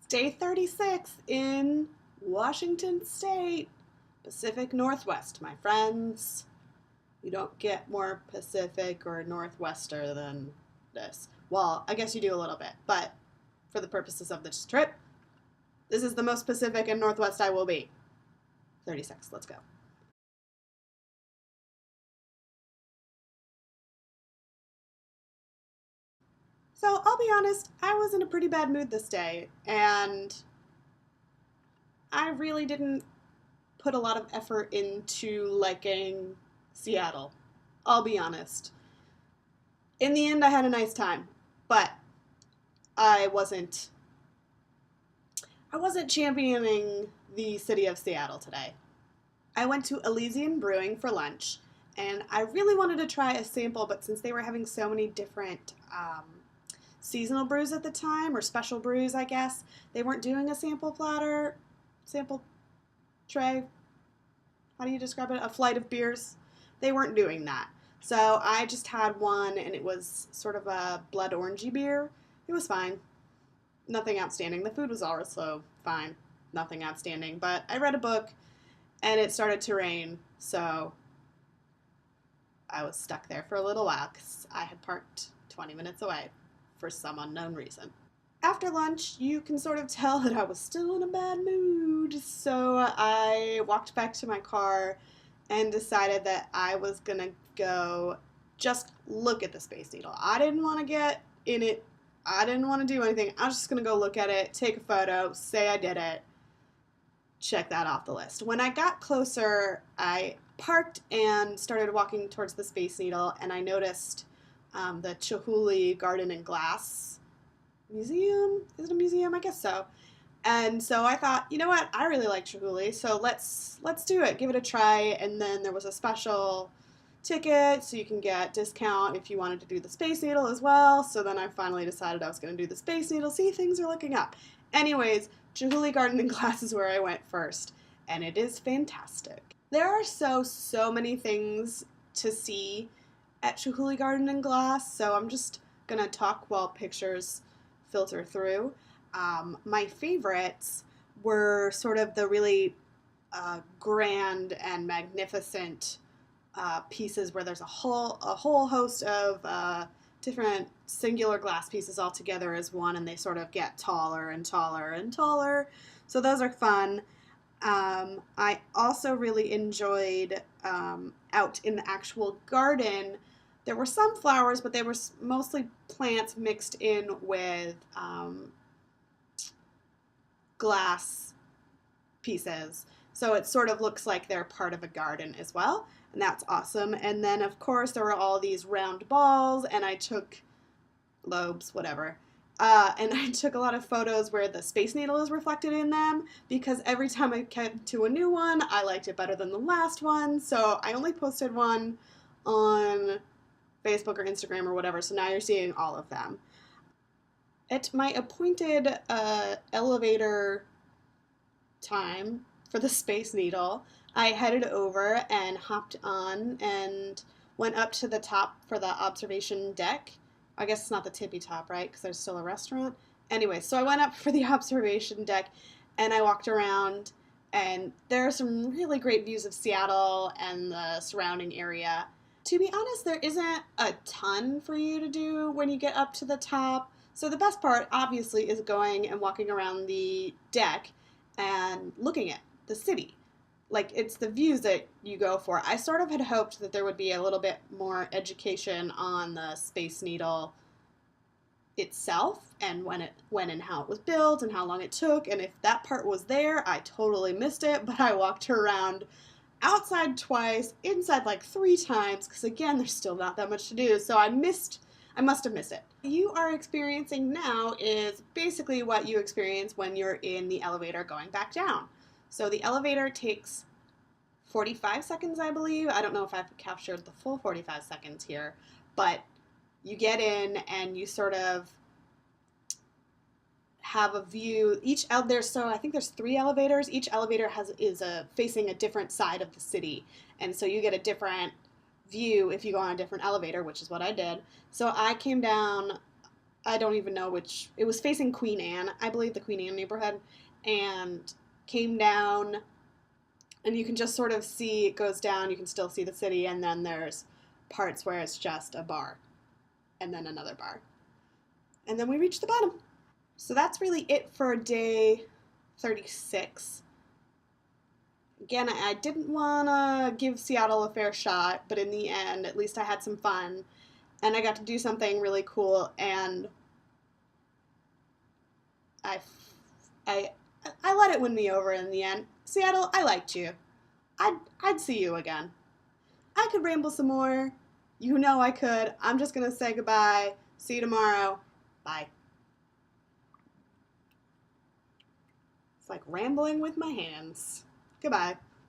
Day 36 in Washington State, Pacific Northwest, my friends. You don't get more Pacific or Northwester than this. Well, I guess you do a little bit, but for the purposes of this trip, this is the most Pacific and Northwest I will be. 36, let's go. So I'll be honest, I was in a pretty bad mood this day, and I really didn't put a lot of effort into liking Seattle. I'll be honest. In the end, I had a nice time, but I wasn't I wasn't championing the city of Seattle today. I went to Elysian Brewing for lunch, and I really wanted to try a sample, but since they were having so many different seasonal brews at the time, or special brews, I guess, they weren't doing a sample tray. How do you describe it? A flight of beers. They weren't doing that. So I just had one, and it was sort of a blood orangey beer. It was fine. Nothing outstanding. The food was also fine. Nothing outstanding. But I read a book, and it started to rain, so I was stuck there for a little while because I had parked 20 minutes away for some unknown reason. After lunch, you can sort of tell that I was still in a bad mood, so I walked back to my car and decided that I was gonna go just look at the Space Needle. I didn't want to get in it. I didn't want to do anything. I was just gonna go look at it, take a photo, say I did it, check that off the list. When I got closer, I parked and started walking towards the Space Needle, and I noticed the Chihuly Garden and Glass Museum. Is it a museum? I guess so. And so I thought, you know what? I really like Chihuly, so let's do it. Give it a try. And then there was a special ticket, so you can get discount if you wanted to do the Space Needle as well. So then I finally decided I was going to do the Space Needle. See, things are looking up. Anyways, Chihuly Garden and Glass is where I went first, and it is fantastic. There are so many things to see at Chihuly Garden and Glass, so I'm just going to talk while pictures filter through. My favorites were sort of the really grand and magnificent pieces where there's a whole host of different singular glass pieces all together as one, and they sort of get taller and taller and taller. So those are fun. I also really enjoyed out in the actual garden. There were some flowers, but they were mostly plants mixed in with glass pieces. So it sort of looks like they're part of a garden as well, and that's awesome. And then, of course, there were all these round balls, and I took lobes, whatever. And I took a lot of photos where the Space Needle is reflected in them, because every time I came to a new one, I liked it better than the last one. So I only posted one on Facebook or Instagram or whatever, so now you're seeing all of them. At my appointed elevator time for the Space Needle, I headed over and hopped on and went up to the top for the observation deck. I guess it's not the tippy top, right? Because there's still a restaurant. Anyway, so I went up for the observation deck and I walked around, and there are some really great views of Seattle and the surrounding area. To be honest, there isn't a ton for you to do when you get up to the top. So the best part, obviously, is going and walking around the deck and looking at the city. Like, it's the views that you go for. I sort of had hoped that there would be a little bit more education on the Space Needle itself and when and how it was built and how long it took. And if that part was there, I totally missed it. But I walked around outside twice, inside like 3 times, because again, there's still not that much to do. So I must have missed it. What you are experiencing now is basically what you experience when you're in the elevator going back down. So the elevator takes 45 seconds, I believe. I don't know if I've captured the full 45 seconds here, but you get in and you sort of have a view. So I think there's 3 elevators. Each elevator is facing a different side of the city, and so you get a different view if you go on a different elevator, which is what I did. So I came down I don't even know which. It was facing Queen Anne, I believe, the Queen Anne neighborhood, and came down, and you can just sort of see it goes down. You can still see the city, and then there's parts where it's just a bar, and then another bar, and then we reach the bottom. So that's really it for day 36. Again, I didn't want to give Seattle a fair shot, but in the end, at least I had some fun, and I got to do something really cool, and I, I, I let it win me over in the end. Seattle, I liked you. I'd see you again. I could ramble some more. You know I could. I'm just gonna say goodbye. See you tomorrow. Bye. It's like rambling with my hands. Goodbye.